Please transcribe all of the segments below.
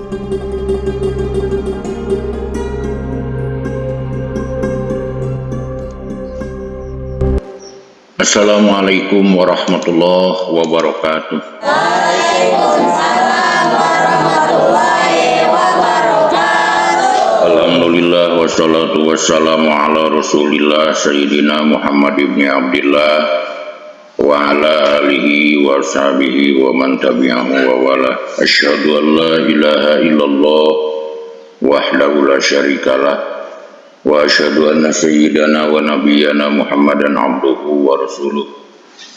Assalamualaikum warahmatullahi wabarakatuh. Waalaikumsalam warahmatullahi wabarakatuh. Alhamdulillah wassalatu wassalamu ala Rasulillah Sayyidina Muhammad ibn Abdillah wa ala alihi wa sahbihi wa man tabi'ahu wa wala. Asyhadu an la ilaha illallah wahdahu la syarikalah wa asyhadu anna sayyidana wa nabiyyana Muhammadan abduhu wa rasuluh.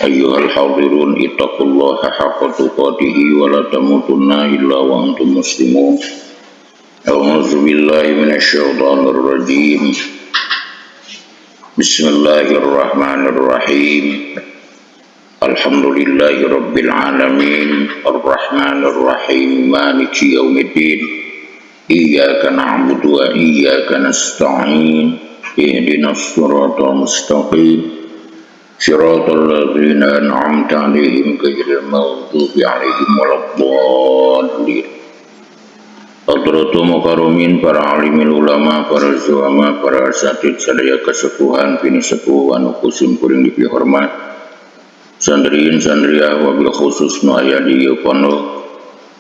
Ayyuhal hadirun ittaqullaha haqqa tuqatih wa la tamutunna illa wa antum muslimun. A'udzu billahi minasyaitonir rajim. Bismillahirrahmanirrahim. Alhamdulillahi rabbil alamin arrahmanir rahim maliki yaumiddin. Iyyaka na'budu wa iyyaka nasta'in ihdinas siratal mustaqim siratal ladzina an'amta 'alaihim ghairil maghdubi 'alaihim waladdallin. Hadratul mukarramin, para alimil ulama, para zuama, para asatid sadaya kesepuhan bini sepuh anu kusim kuring dipihormat, sandriin sandriah wabil khusus nu aya di ieu pondok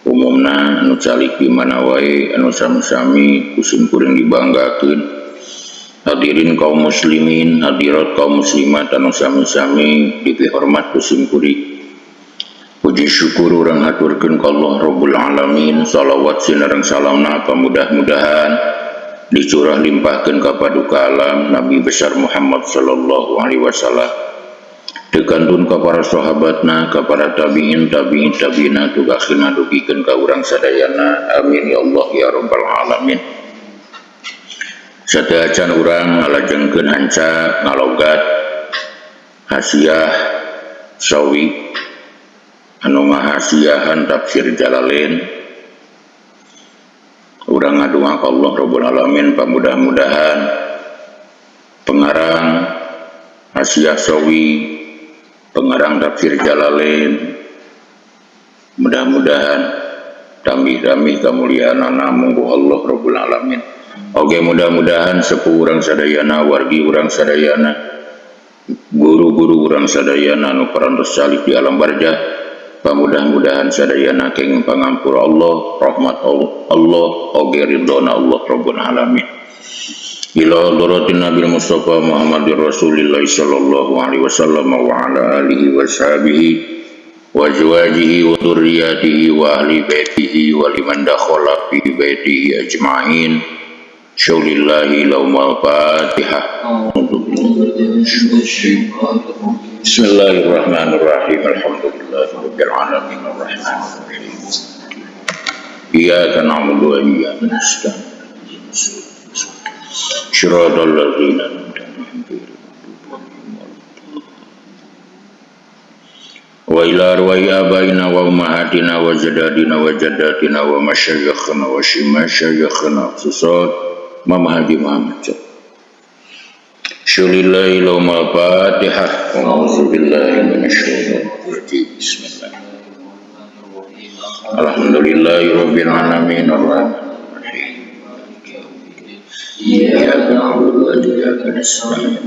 umumna anu calik di mana wae anu sami-sami kusim kuring dibanggakeun. Hadirin kaum muslimin, hadirat kaum muslimat anu sami-sami dipihormat kusim kuring. Puji syukur urang haturkeun ka Allah Rabbul Alamin. Shalawat sinareng salamna mudah-mudahan dicurah limpahkeun ka paduka alam Nabi besar Muhammad sallallahu alaihi wasallam, dikantun ka para sahabatna, ka para tabi'in tabi'ina tugasna dugikeun ka urang sadayana. Amin ya Allah ya rabbal alamin. Sateacan urang ngalajengkeun hanca ngalogat hasiah sawi anu ngahasiahan tafsir Jalalain. Urang ngadua ka Allah Rabbul Alamin pamudah-mudahan pengarang hasiah sawi, pengarang tafsir Jalalain, mudah-mudahan tambih-tambih kemuliaanna munggu Allah Rabbul Alamin. Oke, mudah-mudahan sepuh urang sadayana, wargi urang sadayana, guru-guru urang sadayana anu parantos salih di alam barzah, pamudah-mudahan sadayana kenging pangampura Allah, rahmat Allah, oge ridhona Allah Rabbul Alamin. Ila hadratin Nabi Mustafa Muhammadir Rasulillah sallallahu alaihi wasallam wa ala alihi wa sahbihi wa azwajihi wa dzurriyyatihi wa ahli baitihi wa liman dakhala fi baitihi ajma'in. Syaulillahi laumal Fatihah. Bismillahirrahmanirrahim. Alhamdulillahirabbil alamin arrahmanirrahim. Iyyaka na'budu wa iyyaka nasta'in. Shiratal ladzina an'amta 'alaihim. Wa ila arwahi abaina wa ummahatina wa jadadina wa jaddatina wa masyayikhna wa shimasyayikhna susad Mama Haji Muhammad. Syulillahi laumal Fatihah. A'udzubillahi minasyaitonir rajim. Bismillahirrahmanirrahim. Alhamdulillahi rabbil alamin arrahmanirrahim. Iyyaka na'budu wa iyyaka nasta'in.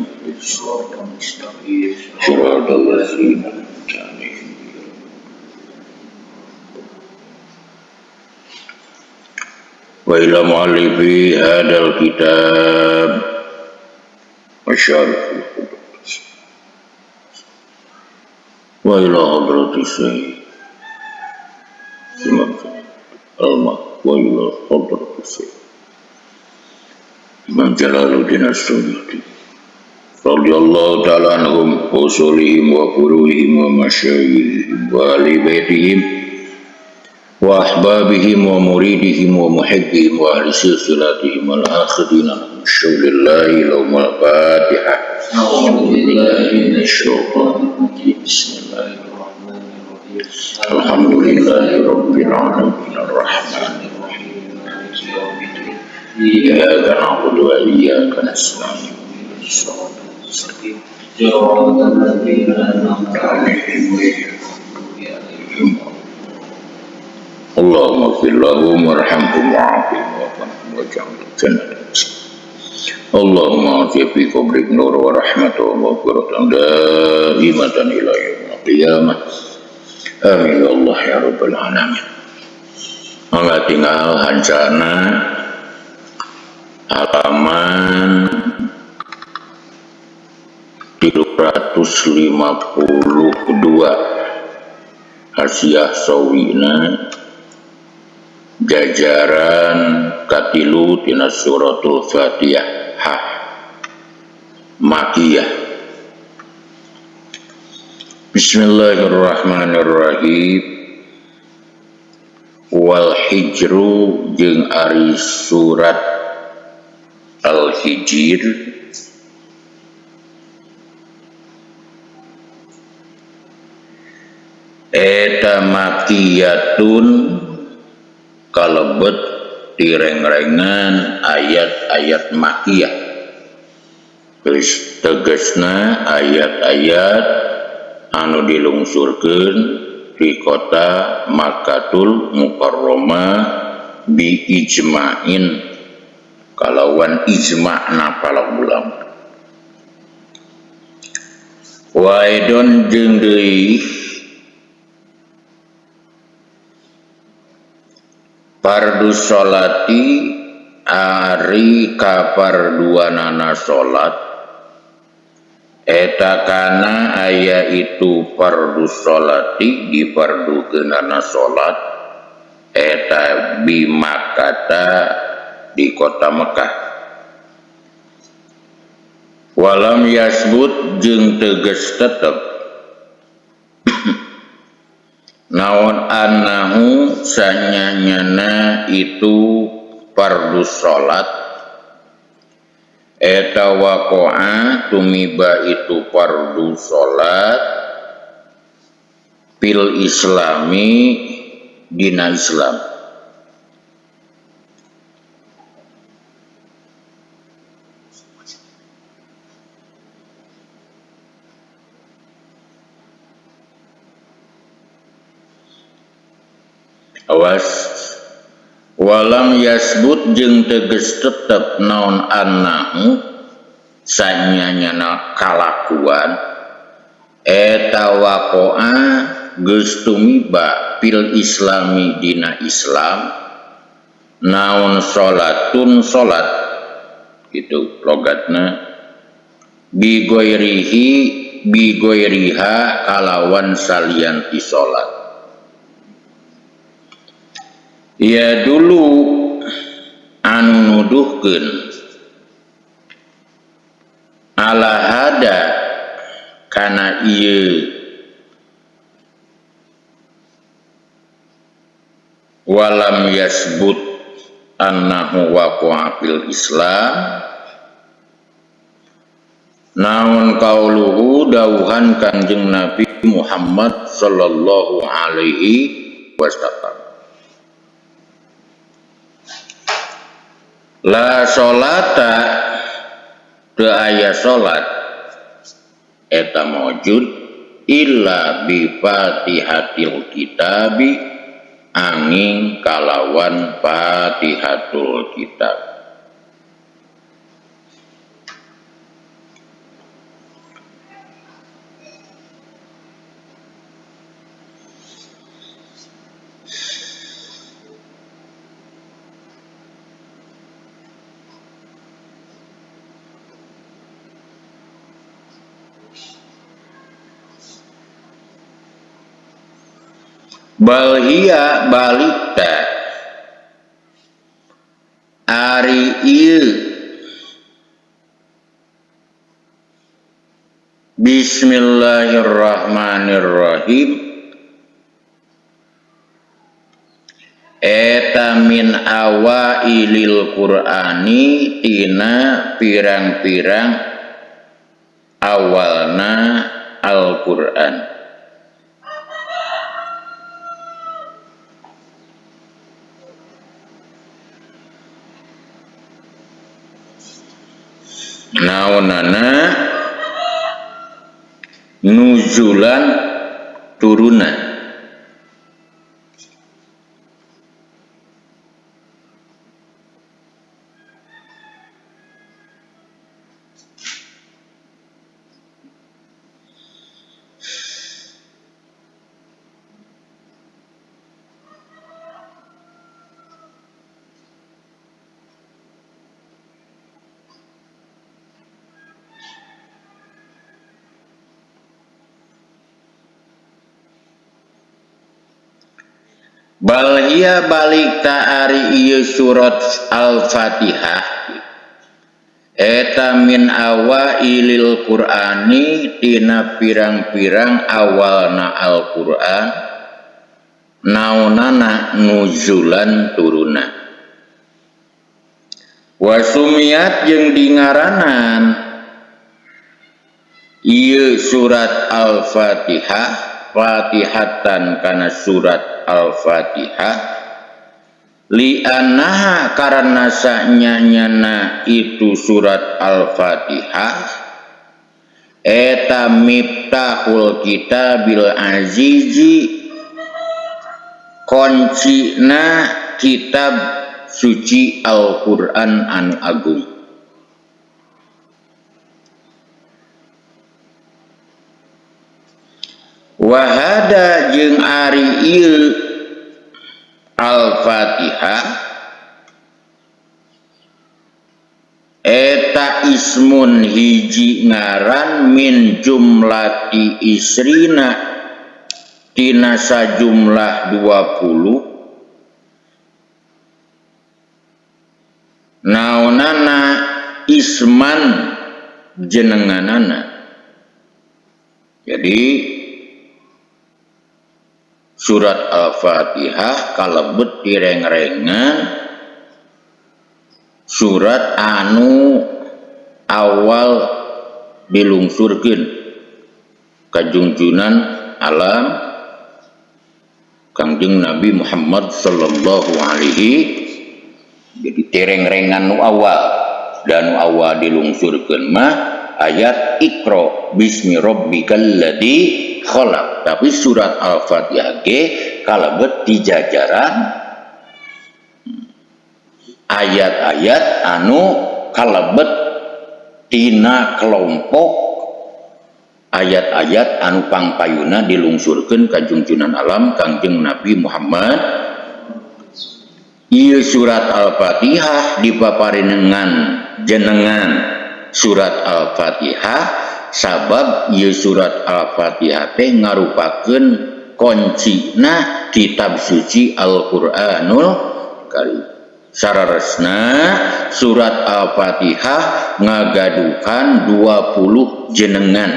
Shiratal ladzina an'amta 'alaihim. Wa ila mu'allifi hadal kitab masyarif wa ila hadrati sayyid Imam Alma wa ila hadrati sayyid Imam Jalaluddin As-Suyuti radhiyallahu ta'ala anhum wa usulihim wa furuhim wa masyayikhihim wa ahli baitihim wa ahbabihim wa muridihim wa muhibbihim wa ahli silsilatihim wal akhidina syaulillahi laumal Fatihah. A'udzubillahi minasyaitonir rajim. Bismillahirrahmanirrahim. Alhamdulillahi rabbil alamin arrahmanir rahim maliki yaumiddin. Iyyaka na'budu wa iyyaka nasta'in. Shiratal mustaqim. Siratal ladzina an'amta 'alaihim ghairil maghdubi 'alaihim. Allahumma waghfir lahum warhamhum wa'afihim waj'alhum jannatan. Allahumma ati fi qabrik nur wa rahmatan wa maghfiratan daimatan ila yaumil qiyamah. Amin ya Allah ya rabbal alamin. Mangga tinggal hancana halaman 352 Hasyiah Sawina jajaran katilu tina suratul Fatihah Makiyah. Bismillahirrahmanirrahim. Wal hijru jeung ari surat Al-Hijr eta makiyatun kalebet direng-rengan ayat-ayat makiyah. Tegesna ayat-ayat anu dilungsurkeun di kota Makkatul Mukarramah bi ijma'in kalawan ijma'na para ulama. Wa aidon jeung deui fardu sholati ari kaparduanana sholat eta kana aya itu fardu sholati dipardukeunana sholat eta bi Makkata di kota Mekah. Walam yasbut jeung teges tetep naon annahu sanyanyana itu fardu sholat eta waqa'a tumiba itu fardu sholat fil islami dina Islam. Awas walam yasbut jeung teges tetep naon annahu sanyanyana kalakuan eta waqa'a geus tumiba fil islami dina Islam naon sholatun sholat gitu logatna bi goiriha kalawan salian ti sholat. Ya dulu anu nuduhkeun ala hada kana ieu walam yasbut annahu waqa'a fil Islam naon qauluhu dawuhan Kanjeng Nabi Muhammad sallallahu alaihi wasallam la sholata teu aya sholat eta maujud illa bi fatihatil kitabi angin kalawan fatihatul kitab. Balhiya balita ari ieu bismillahirrahmanirrahim eta min awailil Qur'ani tina pirang-pirang awalna Al-Qur'an. Naonana nuzulan turunan bal hiya balik ta ari ieu surat Al-Fatihah eta min awailil Qur'ani tina pirang-pirang awalna Al-Qur'an naunana nuzulan turuna wasumiat jeung dingaranan ieu surat Al-Fatihah Fatihatan kana surat Al-Fatihah li'annaha karena sanyanyana itu surat Al-Fatihah eta miftahul kitabil azizi kuncina kitab suci Al-Qur'an anu agung. Wahada jeung ari ieu Al-Fatihah eta ismun hiji ngaran min jumlati isrina tina sajumlah 20 naonana isman jenenganana. Jadi surat Al-Fatihah kalebet direng-rengan surat anu awal dilungsurkeun ka junjunan alam Kangjeng Nabi Muhammad sallallahu alaihi. Jadi direng-rengan nu awal dan nu awal dilungsurkeun mah ayat Iqra bismi rabbikal ladzi khalaq. Tapi surat Al-Fatihah ge kalebet di jajaran ayat-ayat anu kalebet tina kelompok ayat-ayat anu pangpayuna dilungsurkeun ka junjunan alam Kangjeng Nabi Muhammad. Ieu surat Al-Fatihah dipaparingan jenengan surat Al-Fatihah sabab ieu surat Al-Fatihah teh ngarupakeun kuncina kitab suci Al-Qur'anul Karim. Sararesna surat Al-Fatihah ngagaduhan 20 jenengan.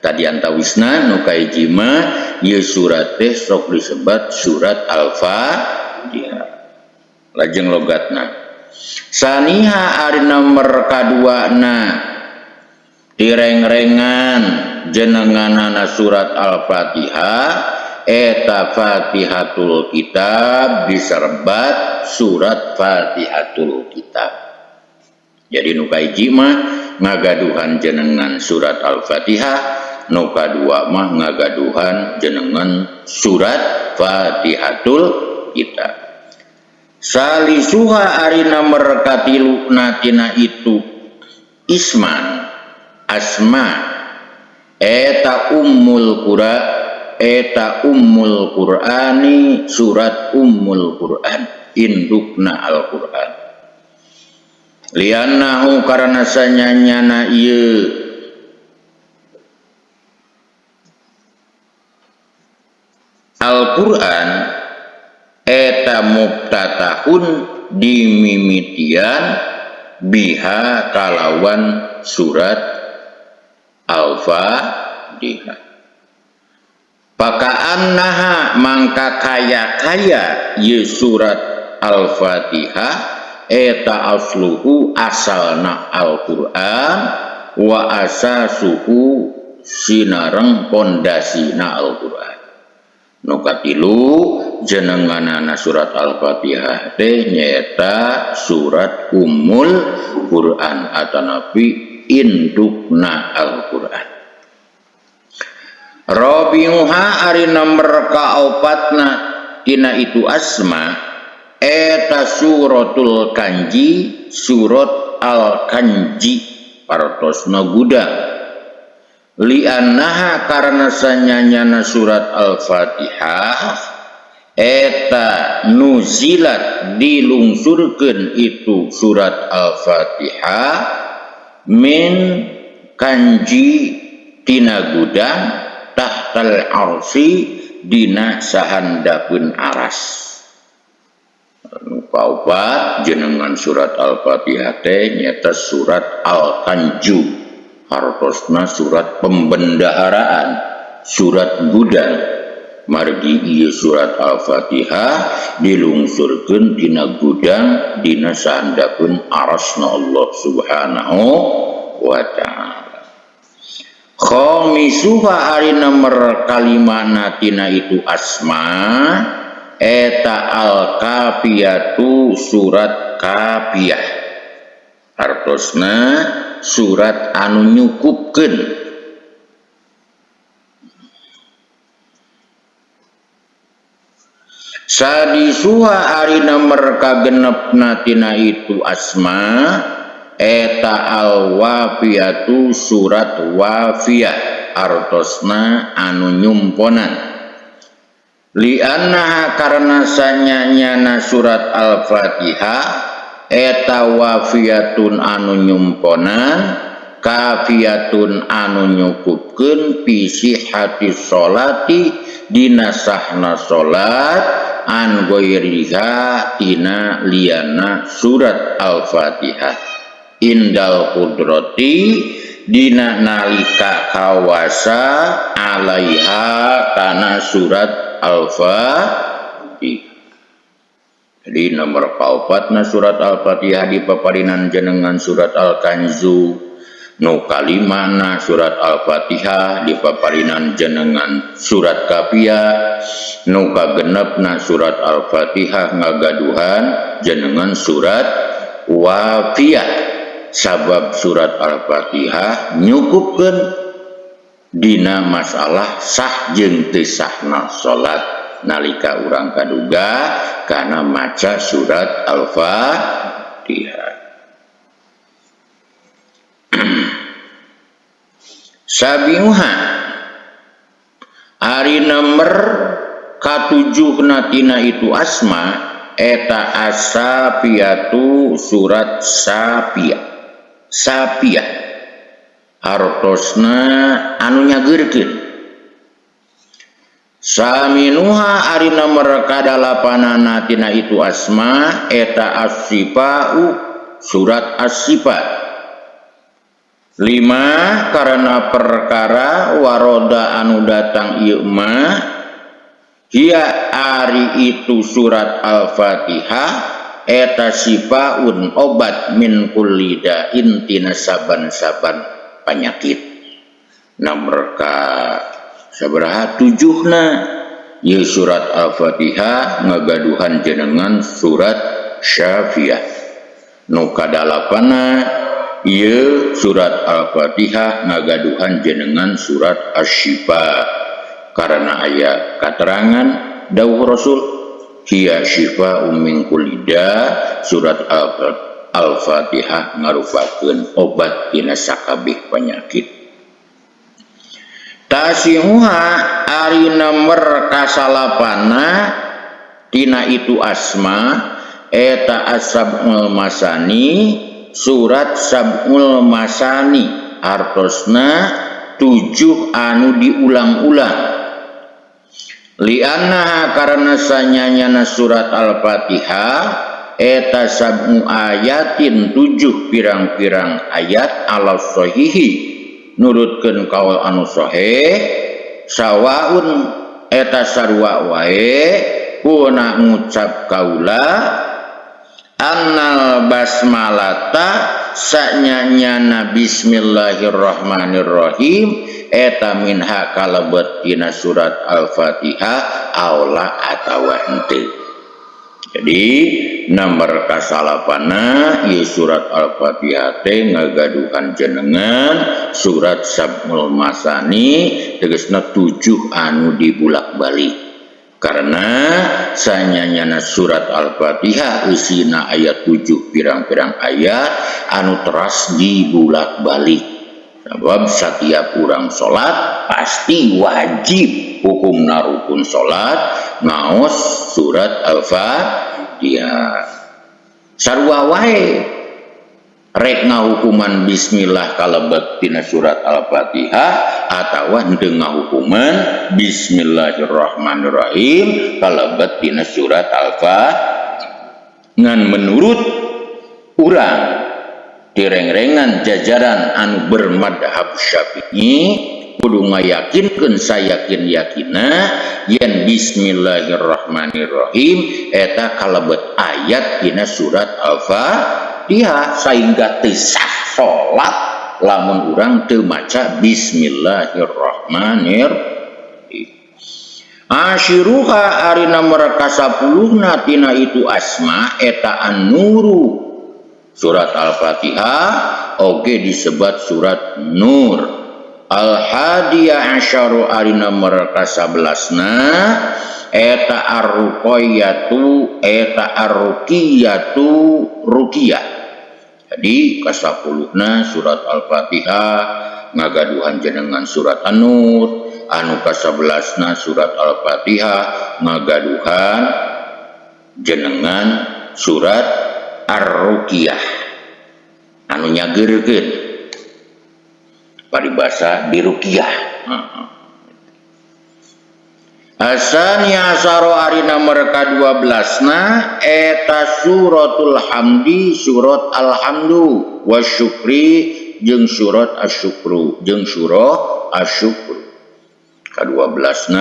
Tadi antawisna nu kahiji mah ieu surat teh sok disebat surat Al-Fatihah. Lajeng logatna saniha ari nomor kaduana direng-rengan jenenganana surat Al-Fatihah eta Fatihatul Kitab diserbat surat Fatihatul Kitab. Jadi nu kahiji mah ngagaduhan jenengan surat Al-Fatihah, nu kadua mah ngagaduhan jenengan surat Fatihatul Kitab. Salisuha ari nomor katiluna tina itu isman asma eta ummul Qur'ani surat ummul Qur'an indukna Al-Qur'an liannahu karana sanyanyana ieu Al-Qur'an eta mubtatahun dimimitian biha kalawan surat Al-Fatihah. Paka'annaha mangka kaya-kaya ye surat Al-Fatihah eta asluhu asalna Al-Qur'an wa asasuhu sinareng pondasina Al-Qur'an. Nu katilu jenenganana surat Al-Fatihah teh nyaeta surat Ummul Qur'an atanapi indukna Al-Qur'an. Rabiuha ari nomor kaopatna tina itu asma eta suratul kanji surat Al-Kanji partosna gudang li'annaha karena sanyanyana surat Al-Fatihah eta nuzilat dilungsurkeun itu surat Al-Fatihah min kanji tina gudang tahtal arsi dina sahandapeun aras. Kaopat jenengan surat Al-Fatihah teh nyata surat Al-Kanju, hartosna surat pembendaharaan, surat gudang. Margi ieu surat Al-Fatihah dilungsurkeun dina gudang dina sahandapeun arasna Allah Subhanahu wa ta'ala. Khamisuha ari nomor kalimana tina itu asma eta al-kafiyatu surat kafiyah, artosna surat anu nyukupkeun. Sadisuha ari nomor kagenepna tina itu asma eta al-wafiyatu surat wafiyah, artosna anu nyumponan. Liannaha karena sanyanyana surat Al-Fatihah eta wafiyatun anu nyumponan, kafiyatun anu nyukupkeun fi sihhati sholati dina sahna salat an ghairiha tina liana surat Al-Fatihah indal qudrati dina nalika kawasa alaiha kana surat Al-Fatihah. Jadi nomor kaopatna surat Al-Fatihah dipaparinan jenengan surat Al-Kanzu, nu kalimana surat Al-Fatihah dipaparinan jenengan surat Kafiyah, nu kagenepna surat Al-Fatihah ngagaduhan jenengan surat Wafiyah. Sabab surat Al-Fatihah nyukupkeun dina masalah sah jeung teu sahna salat nalika urang kaduga kana maca surat Al-Fatihah. Sabiuha ari nomor katujuhna tina itu asma eta as-safiyatu surat Safiyah, artosna anu nyageurkeun. Saminuha ari nomor kadalapanana tina itu asma eta as-sifa'u surat as-sifat. 5 karena perkara waroda anu datang ieu mah hiya ari itu surat Al-Fatihah eta sifaun obat min kulli da'in tina saban-saban panyakit. Nomor ka sabaraha tujuhna ieu surat Al-Fatihah ngagaduhan jenengan surat Syafiyah. Nu kadalapana ieu surat Al-Fatihah ngagaduhan jenengan surat Asy-Syifa karena aya katerangan dawuh Rasul hiya syifa'un min kulli da, surat Al-Fatihah ngarupakeun obat tina sakabeh penyakit. Tasihuha ari nomor kasalapana tina itu asma eta as-sab'ul masani surat sab'ul masani, artosna 7 anu diulang-ulang. Lianna karena sanyanyana surat Al-Fatihah eta sab'u ayatin 7 pirang-pirang ayat ala sahihi nurutkeun kaul anu sahih sawaun eta sarua wae kuna ngucap kaula annal basmalata sanyanyana bismillahirrahmanirrahim eta minha kalebet tina surat Al-Fatihah aula atawa henteu. Jadi nomor kasalapana ieu surat Al-Fatihah teh ngagaduhan jenengan surat Sab'ul Masani tegasna 7 anu dibulak-balik. Karena sanyanyana surat Al-Fatihah isina ayat 7 pirang-pirang ayat anu teras dibulak-balik. Sebab setiap orang sholat pasti wajib hukumna rukun sholat ngaos surat Al-Fatihah. Sarua wae rek ngahukuman bismillah kalebet tina surat Al-Fatihah atawa henteu ngahukuman bismillahirrahmanirrahim kalebet tina surat Al-Fatihah. ngan menurut urang direngrengan jajaran anu bermadhab Syafi'i kudu ngayakinkeun sayakin-yakina yen bismillahirrahmanirrahim eta kalebet ayat dina surat Al-Fatihah sehingga teu sah salat lamun urang teu maca bismillahirrahmanirrahim. Asyiruha ari nomor ka-10 tina itu asma eta an-nuru. Surat Al-Fatihah oge disebut surat Nur. Al-Hadiyah Asyaru ari nomor ka-11 eta ar-ruqyatu eta ar-ruqiyatu ruqiyah. Jadi ka-10 surat Al-Fatihah ngagaduhan jenengan surat An-Nur, anu ka-11 surat Al-Fatihah ngagaduhan jenengan surat Ar-Ruqyah anu nyageurkeun paribasa di Ruqyah. Asaniya saro ari nomor ka-12 eta suratul hamdi surat alhamdu wasyukri jeung surat asyukru jeung surah asyukru. Ka-12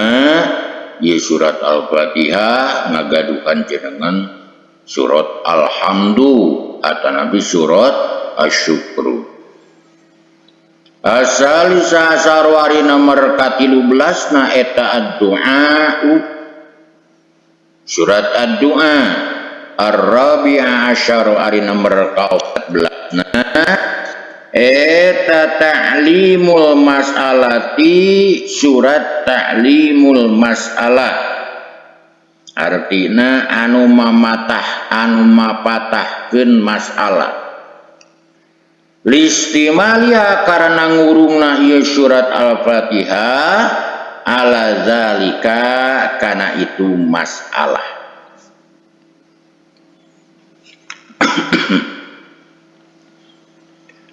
ieu surat Al-Fatihah ngagaduhan jenengan surat alhamdu atanabi surat asyukru. Asalisa sarwari nomor ka-13 eta ad-du'a surat ad-du'a. Ar-rabi'a asyara ari nomor ka-14 eta ta'limul mas'alati surat ta'limul mas'alah. Artina anu mamatah anu mapatahkeun masalah. Listimalia karena ngurungna ieu surat Al-Fatihah ala zalika kana itu masalah.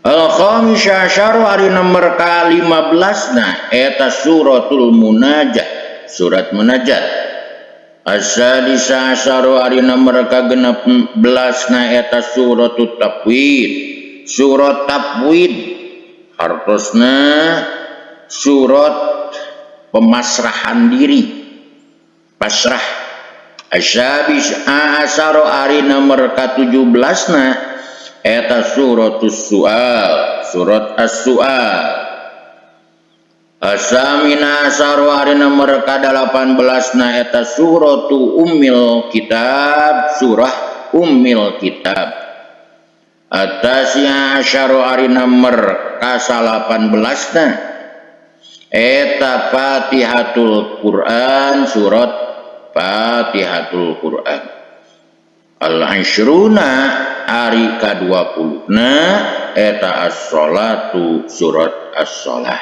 Al-khamisya asyara ari nomor ka-15 eta suratul munajat surat munajat. As-sadisa asyara ari nomor ka-16 eta suratul tafwid surat tafwid hartosna surat pemasrahan diri pasrah. Asyabis asyara ari nomor ka-17 eta suratus su'al surat as-su'al. Asamina asyara ari nomor ka-18 eta suratu ummil kitab surah ummil kitab. Atasnya asyara ari nomor ka-18 eta Fatihatul Quran surat Fatihatul Quran. Al-asyruna ari ka-20 eta as-sholatu surat as-sholah.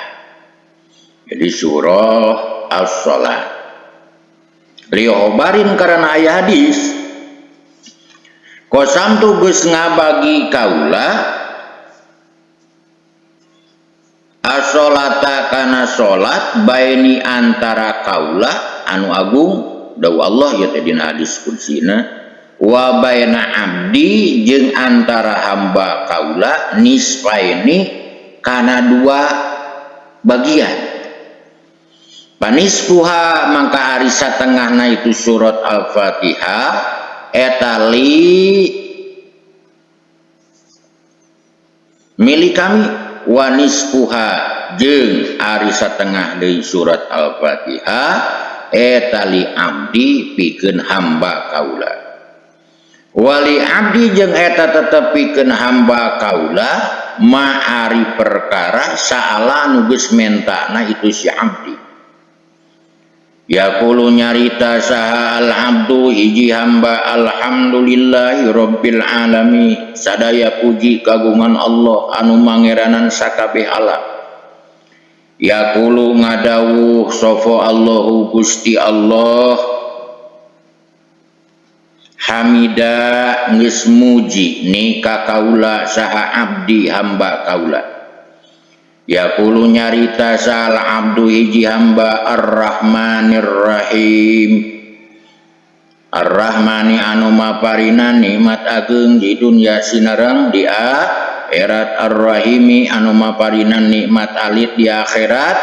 Jadi surah as-sholah. Beliau obarin karena aya hadis kosam tu geus ngabagi kaula as-sholata kana salat baini antara kaula anu agung dawu Allah ya teh dina hadis qudsina wa baina abdi jeung antara hamba kaula nisfaini kana 2 bagian. Panisfuha mangka ari satengahna itu surat Al-Fatihah eta milik kami wanispuha jeung ari satengah deui surat Al-Fatihah eta li abdi pikeun hamba kaula. Wali abdi jeung eta tetep pikeun hamba kaula ma ari perkara saala nu geus mentana itu si abdi. Yaqulu nyarita saha al-abdu hiji hamba alhamdulillahi rabbil alamin sadaya puji kagungan Allah anu mangeranan sakabeh alam. Yaqulu ngadawuh sapa Allahu Gusti Allah hamida geus muji ni ka kaula saha abdi hamba kaula. Yaqulu nyarita sal abdu hiji hamba ar-rahmanir rahim Ar-Rahmani anu maparina nikmat ageung di dunya sinareng di akhirat. Ar-Rahimi anu maparina nikmat alit di akhirat.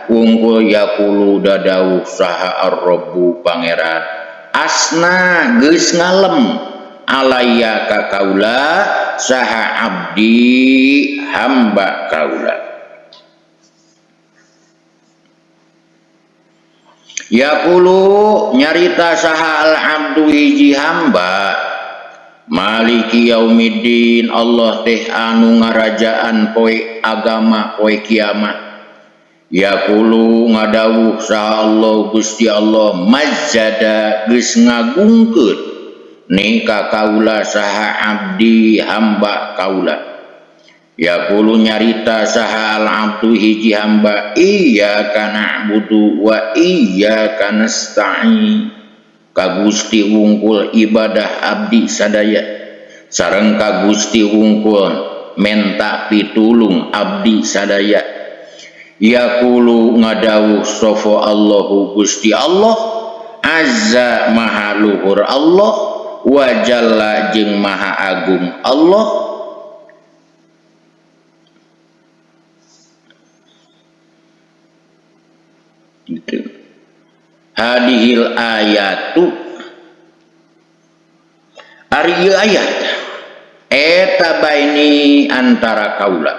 Wungkul yakulu dadauh saha ar-rabbu pangeran asna geus ngalem alaya ka kaula saha abdi hamba kaula. Yaqulu nyarita saha al abdu hiji hamba maliki yaumiddin Allah teh anu ngarajaan poe agama poe kiamat. Yaqulu ngadawuh saha Allah Gusti Allah majjada geus ngagungkeun ni ka kaula saha abdi hamba kaula. Yaqulu nyarita saha al abdu hiji hamba iyyaka na'budu wa iyyaka nasta'in ka Gusti wungkul ibadah abdi sadaya sareng ka Gusti wungkul menta pitulung abdi sadaya. Yaqulu ngadawuh sapa Allahu Gusti Allah azza maha luhur Allah wa jalla jeung maha agung Allah. Hadihil ayatu ari ayat eta baini antara kaula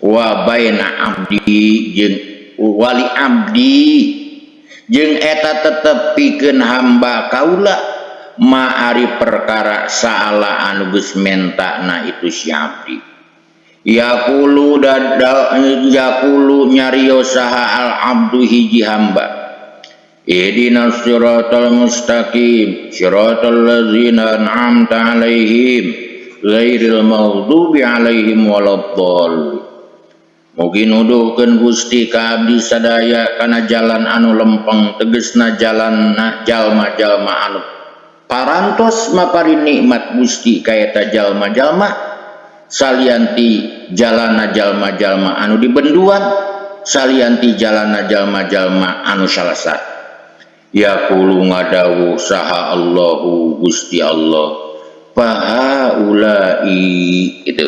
wa baina abdi jeung wali abdi jeung eta tetep pikeun hamba kaula ma'ari perkara saala anu geus mentana itu si abdi. Yaqulu nyarios saha al abdu hiji hamba ihdinas siratal mustaqim siratal ladzina an'amta 'alaihim ghairil maghdubi 'alaihim waladdallin. Mugi nuduhkeun Gusti ka abdi sadaya kana jalan anu lempeng tegesna jalan jalma-jalma anu parantos mapari nikmat Gusti ka eta jalma-jalma salianti jalana jalma-jalma anu dibenduan salianti jalana jalma-jalma anu salasa. Yaqulu ngadawuh saha Allahu Gusti Allah fahaulai itu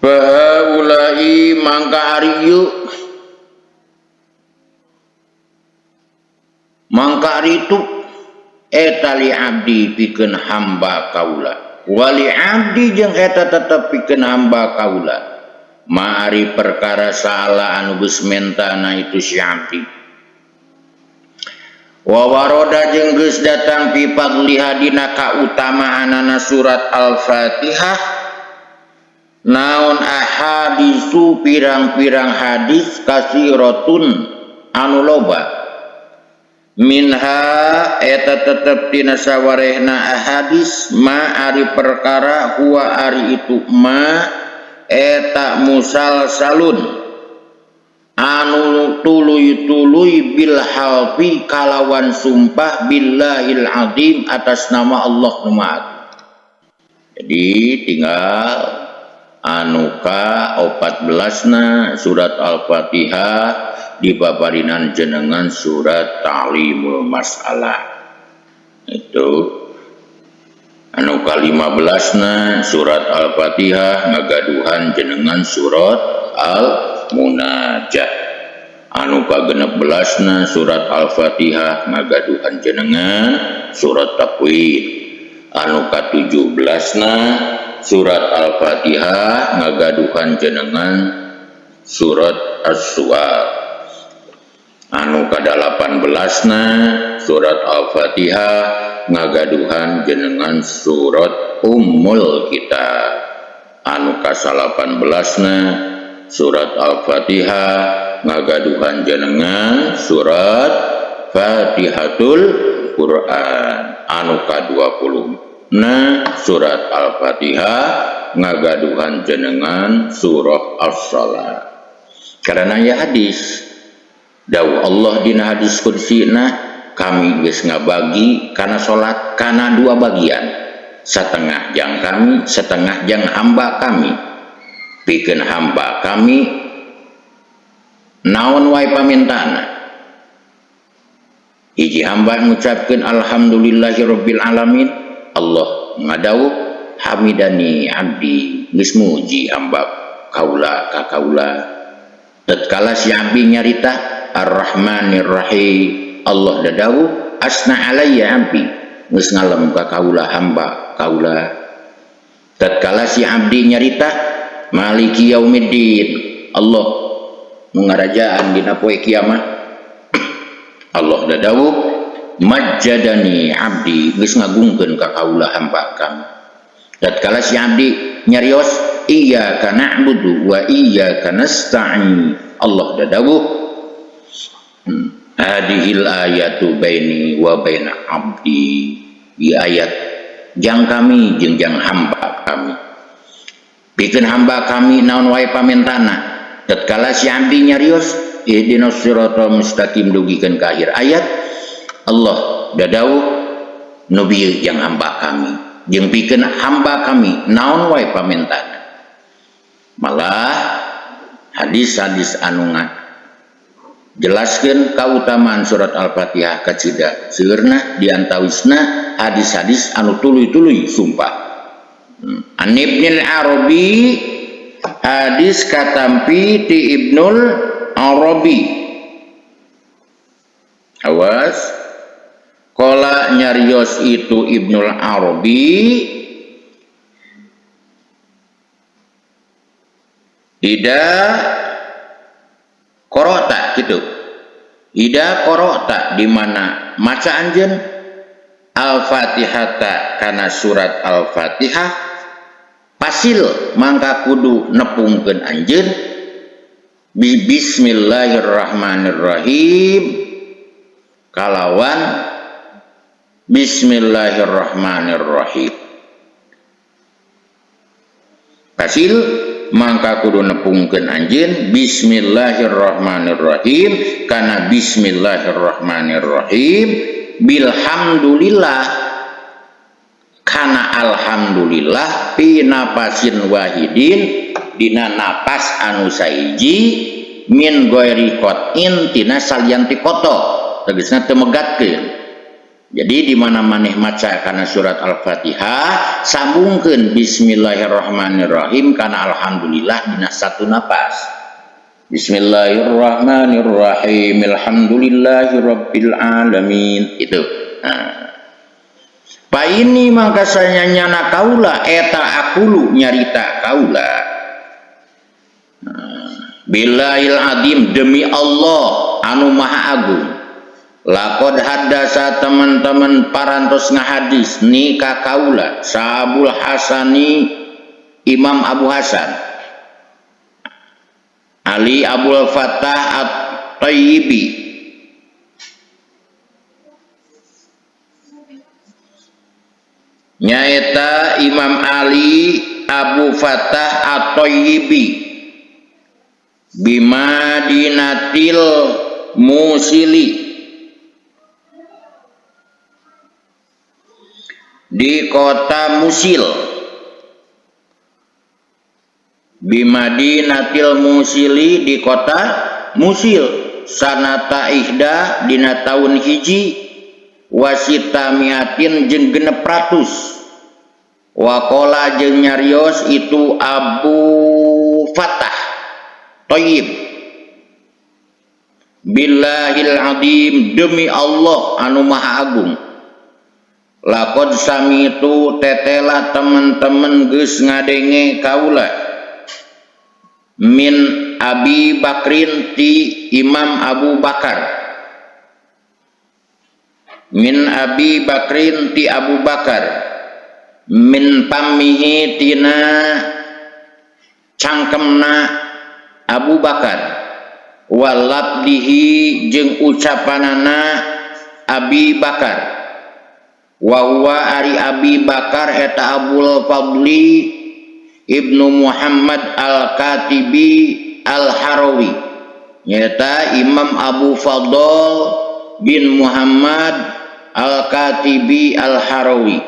fahaulai mangka ariyu mangka aritu eta li abdi pikeun hamba kaula wali abdi jeung eta tetep pikeun hamba kaula ma'ari perkara saala anu geus mentana itu si abdi. Wa waroda jeung geus datang fi fadliha dina kautamaanana surat Al-Fatihah naon ahadisu pirang-pirang hadis kasiratun anu loba minha eta tetep dina sawarehna ahadis ma ari perkara huwa ari itu ma eta musalsalun anu tuluy-tuluy bil halfi kalawan sumpah billahil azim atas nama Allah nu maha. Jadi tinggal anu ka 14na surat Al-Fatihah dibabarinan jenengan surat Ta'limul Mas'alah. Itu anu ka 15na surat Al-Fatihah ngagaduhan jenengan surat Al-Munajat. Anu ka 16na surat Al-Fatihah ngagaduhan jenengan surat Takwir. Anu ka 17na surat Al-Fatihah ngagaduhan jenengan surat As-Su'ar. Anu ka 18na surat Al-Fatihah ngagaduhan jenengan surat Ummul Kitab. Anu ka 18na surat Al-Fatihah ngagaduhan jenengan surat Fatihatul Quran. Anu ka 20na surat Al-Fatihah ngagaduhan jenengan surah As-Salat. Karena ya hadis dawuh Allah dina hadis kudsina kami geus ngabagi kana salat kana dua bagian setengah jang kami setengah jang hamba kami pikeun hamba kami naon wae pamintana hiji hamba ngucapkeun alhamdulillahirabbil alamin. Allah ngadawuh hamidani abdi, geus muji hamba kaula ka kaula. Tatkala si abdi nyarita arrahmanir rahim, Allah dadawuh asna alayya abdi, geus ngalem ka kaula hamba kaula. Tatkala si abdi nyarita maliki yaumiddin, Allah nu ngarajaan dina poe kiamat, Allah dadawuh majjadani abdi, geus ngagungkeun ka kaula hamba kami. Tatkala si abdi nyarios iyyaka na'budu wa iyyaka nasta'in, Allah dadawuh hadhil ayatu baini wa baina abdi, di ayat jang kami jeung jang hamba kami. Pikeun hamba kami naon wae pamentana. Tatkala si abdi nyarios ihdinas siratal mustaqim dugikeun ka akhir ayat, Allah dadawuh nu bieu jang hamba kami, jeung pikeun hamba kami naon wae pamentana. Malah hadis-hadis anu jelaskeun kautamaan surat Al-Fatihah kacida seueurna diantawisna hadis-hadis anu tuluy-tuluy sumpah. An Ibnul Arabi, hadis katampi ti Ibnul Arabi. Awas, kola nyarios itu Ibnul Arabi, ida korota gitu. Ida korota di mana maca anjeun Al-Fatihata kana surat Al-Fatihah, pasil mangka kudu nepungkeun anjeun bismillahirrahmanirrahim kalawan bismillahirrahmanirrahim. Pasil mangka kudu nepungkeun anjeun bismillahirrahmanirrahim kana bismillahirrahmanirrahim bilhamdulillah kana alhamdulillah fi napasin wahidin dina napas anu saiji min ghairi qatin tina salianti koto, tegasna teu megatkeun. Jadi di mana maneh maca kana surat Al-Fatihah sambungkeun bismillahirrahmanirrahim kana alhamdulillah dina satu napas. Bismillahirrahmanirrahim alhamdulillahirabbil alamin, itu. Nah, pa ini mangka sanyana kaula eta akulu nyarita kaula. Billahil adim, demi Allah anu maha agung. Laqad haddasa teman-teman parantos ngahadis nika kaula Sahabul Hasani Imam Abu Hasan Ali Abul Fattah At-Tayyibi nyaeta Imam Ali Abu Fattah At-Tayyibi bimadinatil Musili, di kota Musil. Bimadinatil Musili, di kota Musil. Sanata ihda dina tahun hiji wasita miatin jeung 600. Wakola jeung nyarios itu Abu Fattah Thayyib, billahil adim, demi Allah anu maha agung. Laqad samitu tetela teman-teman geus ngadenge kaula min Abi Bakrin ti Imam Abu Bakar, min Abi Bakrin ti Abu Bakar, min pamihi tina cangkemna Abu Bakar, walabdihi jeung ucapanana Abi Bakar, wa huwa ari Abi Bakar eta Abul Fadli Ibnu Muhammad Al-Katibi Al-Harawi, nyata Imam Abu Fadl bin Muhammad Al-Katibi Al-Harawi.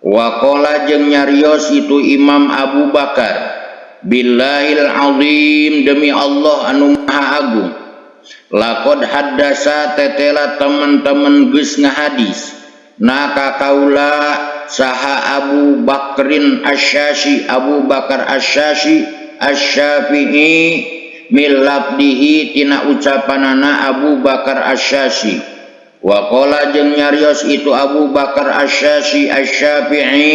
Waqala jeung nyarios itu Imam Abu Bakar, billahil azim, demi Allah anu maha agung. Laqad haddasa tetela teman-teman geus ngahadis naka kaula saha Abu Bakrin Asy-Syasyi Abu Bakar Asy-Syasyi Asy-Syafi'i mil lafdihi tina ucapanana Abu Bakar Asy-Syasyi wa qala jeung nyarios itu Abu Bakar Asy-Syasyi Asy-Syafi'i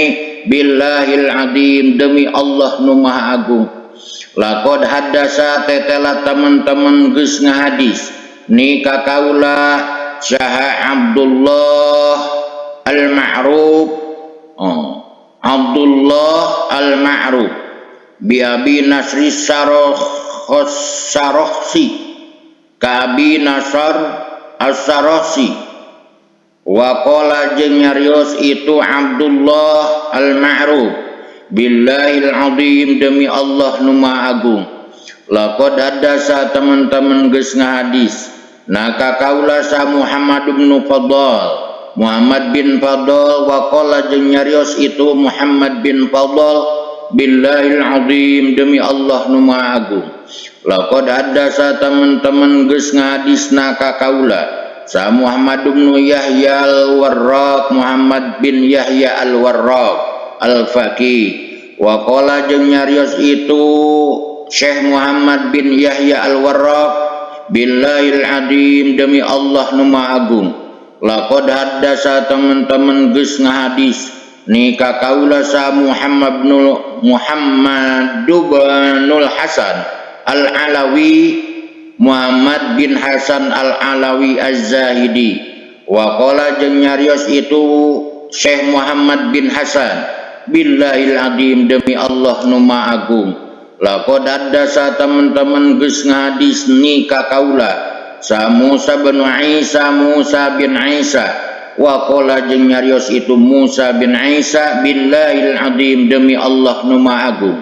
billahil azim demi Allah nu maha agung. Laqad haddasa tetela teman-teman geus ngahadis ni ka kaula saha Abdullah al-Ma'ruf Abdullah al-Ma'ruf bi Abi Nasri Sarokhsi ka Abi Nasr as-Sarokhsi wa qala jeung nyarios itu Abdullah al-Ma'ruf billahil azim demi Allah nu maha agung. Laqad haddasa teman-teman geus ngahadis naka kaula sa Muhammad bin Fadl wa qala jeung nyarios itu Muhammad bin Fadl billahil azim demi Allah nu maha agung. Laqad haddasa teman-teman geus ngahadis naka kaula sa Muhammad bin Yahya al-Warraq Muhammad bin Yahya al-Warraq al-Faqih wa qala jeung nyarios itu Syekh Muhammad bin Yahya al-Warraq billahil azim demi Allah nu maha agung. Laqad haddasa teman-teman geus ngahadis ni ka kaula sa Muhammad binul Hasan al-Alawi Muhammad bin Hasan al-Alawi az-Zahidi wa qala jeung nyarios itu Syekh Muhammad bin Hasan billahil azim demi Allah nu maha agung. Laqad haddasa teman-teman geus ngahadis ni ka kaula sa Musa bin Isa wa qala jeung nyarios itu Musa bin Isa billahil azim demi Allah nu maha agung.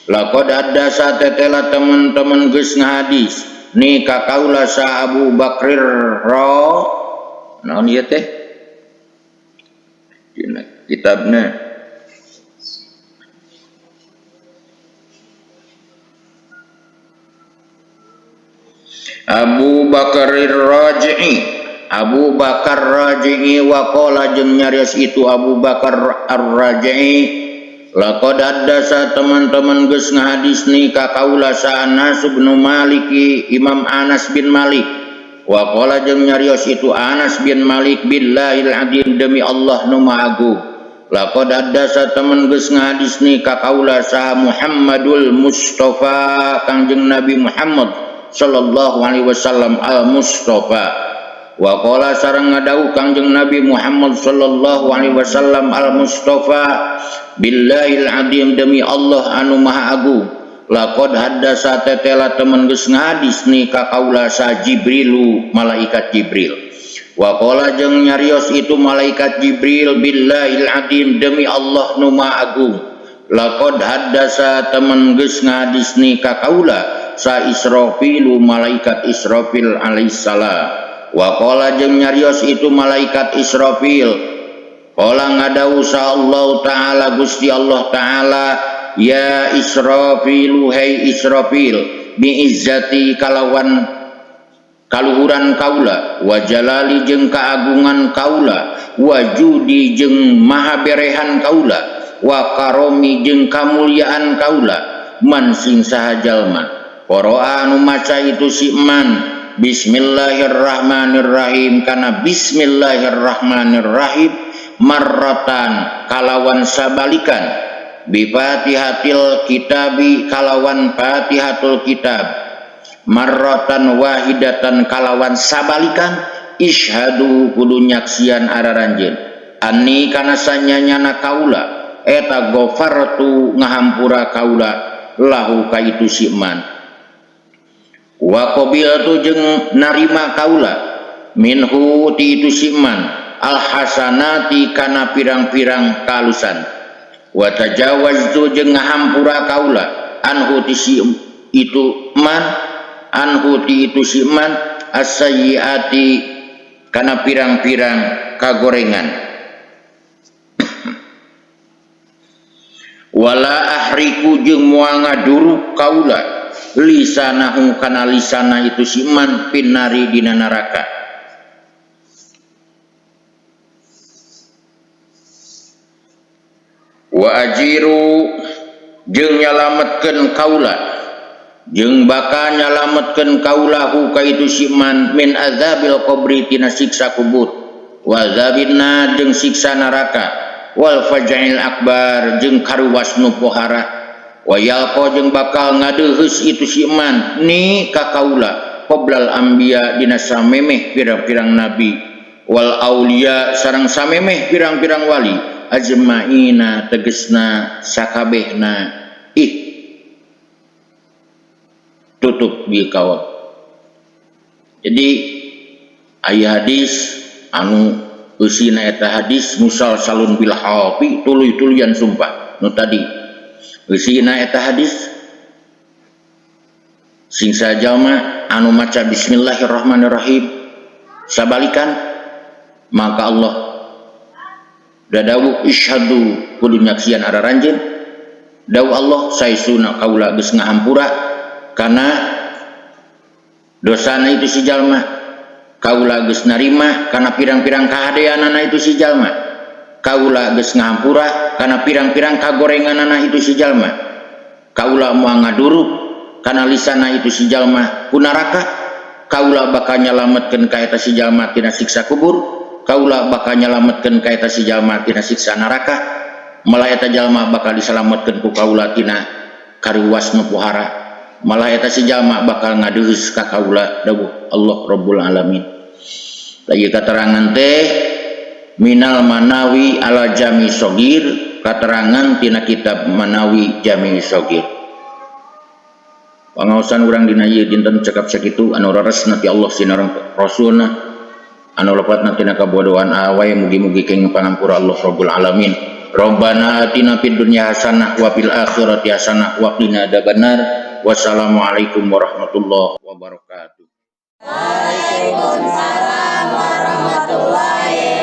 Laqad haddasa tetela teman-teman geus ngahadis ni ka kaula sa Abu Bakrir naon ieu teh dina kitabna Abu Bakar Raji'i wa qala jeung nyarios itu Abu Bakar Ar-Raji'i laqad haddasa teman-teman geus ngahadis ni ka kaula sa Anas bin Malik Imam Anas bin Malik wa qala jeung nyarios itu Anas bin Malik billahil azim demi Allah nu maha agung. Laqad haddasa teman geus ngahadis ni ka kaula sa Muhammadul Mustafa Kangjeng Nabi Muhammad sallallahu alaihi wasallam al-Mustafa wa qala sareng ngadawuh Kangjeng Nabi Muhammad sallallahu alaihi wasallam al-Mustafa billahil azim demi Allah anu maha agung. Laqad haddasa tetela temen geus ngahadis ni ka kaula sa Jibrilu malaikat Jibril wa qala jeung nyarios itu malaikat Jibril billahil azim demi Allah nu maha agung. Laqad haddasa temen geus ngahadis ni ka kaula sa Israfilu malaikat Israfil alaihissalam wa qala jeung nyarios itu malaikat Israfil qala ngadawuh sa Allah taala Gusti Allah taala ya Israfilu hai Israfil bi izzati kalawan kaluhuran kaula wa jalali jeung kaagungan kaula wa judi jeung maha berehan kaula wa karomi jeung kamulyaan kaula man sing saha jalma qara'a anu maca itu si man bismillahirrahmanirrahim kana bismillahirrahmanirrahim marratan kalawan sabalikan bi fatihatil kitabi kalawan fatihatul kitab marratan wahidatan kalawan sabalikan ishadu kudu nyaksian araranjeun anni kana sanyanyana kaula eta ghafartu ngahampura kaula lahu ka itu si man wa qabiltu jeung narima kaula minhu ti itu siman al hasanati kana pirang-pirang kalusan wa tajawaztu jeung ngahampura kaula anhu ti itu man anhu ti itu siman as-sayyiati kana pirang-pirang kagorengan wala ahriku jeung moal ngaduruk kaula lisanahu kana lisana itu si iman pinnari dina neraka. Wa ajiru jeung nyalametkeun kaula jeung bakal nyalametkeun kaulahu ka itu si iman min azabil qabri tina siksa kubur wa azabinna jeung siksa neraka wal faja'il akbar jeung karuwas nu pohara wa yalqa jeung bakal ngadeuheus itu si iman ni ka kaula qoblal anbiya dina samemeh pirang-pirang nabi wal aulia sareng samemeh pirang-pirang wali ajma'ina tegesna sakabehna tutup bil kawal. Jadi aya hadis anu eusina eta hadis musal salun bil hafi tuluy-tuluyan sumpah nu tadi eusina eta hadis sing sajalma anu maca bismillahirrahmanirrahim sabalikan maka Allah dadawu isyhadu kudu nyaksian ara ranjeun dawu Allah saesuna kaula geus ngahampura kana dosana itu si jalma kaula geus narima kana pirang-pirang kahadeanana itu si jalma kaula geus ngahampura kana pirang-pirang kagorenganana itu si jalma kaula moal ngaduruk kana lisana itu si jalma ku neraka kaula bakal nyalametkeun ka eta si jalma tina siksa kubur kaula bakal nyalametkeun ka eta si jalma tina siksa neraka malah eta jalma bakal disalametkeun ku kaula tina kariwas nu pohara malah eta si jalma bakal ngadeuheus ka kaula dawuh Allah Rabbul Alamin. Lagi keterangan teh minal manawi ala jami sogir keterangan tina kitab manawi jami sogir pangaosan urang dina ieu dinten cekap sakitu anu raresna ti Allah sinareng rasulna anu lepatna tina kabodohan awae mugi-mugi kenging pangampura Allah Rabbul Alamin. Rabbana atina fid dunya hasanah wa fil akhirati hasanah wa qina adzabannar. Wassalamualaikum warahmatullahi wabarakatuh. Waalaikumsalam warahmatullahi